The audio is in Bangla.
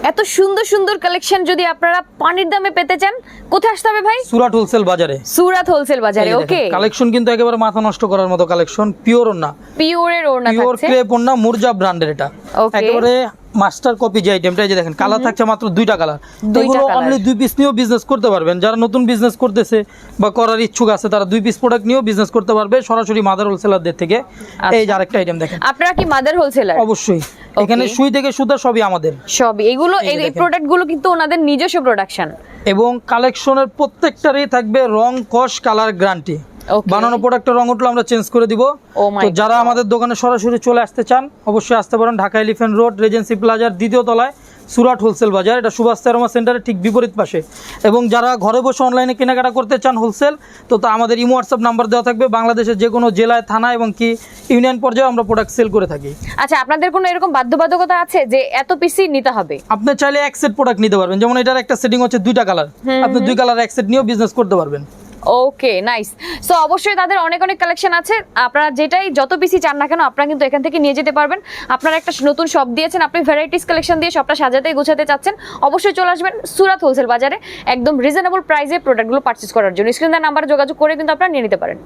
এত সুন্দর সুন্দর কালেকশন যদি আপনারা পানির দামে পেতে চান, কোথায় আসতে হবে ভাই? সুরাট হোলসেল বাজারে। সুরাট হোলসেল বাজারে। ওকে, কালেকশন কিন্তু একেবারে মাথা নষ্ট করার মতো কালেকশন, পিওর ওড়না, পিওরের ওড়না থাকছে, পিওর ক্রেপ ওড়না, মুরজা ব্র্যান্ডের। এটা একেবারে মাস্টার কপি যে আইটেমটা, এই যে দেখেন কালার থাকছে মাত্র দুইটা কালার। এগুলো অনলি 2 পিস নিয়েও বিজনেস করতে পারবেন। যারা নতুন বিজনেস করতেছে বা করার ইচ্ছুক আছে তারা 2 পিস প্রোডাক্ট নিয়েও বিজনেস করতে পারবে সরাসরি মাদার হোলসেলারদের থেকে। এই যে আরেকটা আইটেম দেখেন। আপনারা কি মাদার হোলসেলার? অবশ্যই, এখানে সুই থেকে সুতা সবই আমাদের, সবই। এগুলো এই প্রোডাক্টগুলো কিন্তু ওনাদের নিজস্ব প্রোডাকশন, এবং কালেকশনের প্রত্যেকটারই থাকবে রং, কস, কালার গ্যারান্টি। বানানো প্রোডাক্টের রং উঠলে আমরা চেঞ্জ করে দিব। তো যারা আমাদের দোকানে সরাসরি চলে আসতে চান অবশ্যই আসতে পারেন। ঢাকা এলিফ্যান্ট রোড, রেজেন্সি প্লাজার 2য় তলায় সুরাট হোলসেল বাজার। এটা সুভাষ তেরোমা সেন্টারের ঠিক বিপরীত পাশে। এবং যারা ঘরে বসে অনলাইনে কেনাকাটা করতে চান হোলসেল, তো আমাদের ইমো হোয়াটসঅ্যাপ নাম্বার দেওয়া থাকবে। বাংলাদেশের যে কোনো জেলায়, থানায় এবং কি ইউনিয়ন পর্যায়ে আমরা প্রোডাক্ট সেল করে থাকি। আচ্ছা, আপনাদের কোনো এরকম বাধ্যবাধকতা আছে যে এত পিসই নিতে হবে? আপনি চাইলে এক সেট প্রোডাক্ট নিতে পারবেন। যেমন এটার একটা সেটিং হচ্ছে 2টা কালার, আপনি 2 কালার এক সেট নিয়েও বিজনেস করতে পারবেন। ওকে, নাইস। সো অবশ্যই তাদের অনেক অনেক কালেকশন আছে। আপনারা যেটাই যত পিসি চান না কেন আপনারা কিন্তু এখান থেকে নিয়ে যেতে পারবেন। আপনারা একটা নতুন শপ দিয়েছেন, আপনি ভ্যারাইটিস কালেকশন দিয়ে শপটা সাজাতে গোছাতে চাচ্ছেন, অবশ্যই চলে আসবেন সুরাট হোলসেল বাজারে একদম রিজনেবল প্রাইসে প্রোডাক্টগুলো পারচেজ করার জন্য। স্ক্রিন দেওয়া নাম্বারে যোগাযোগ করে কিন্তু আপনারা নিয়ে নিতে পারেন।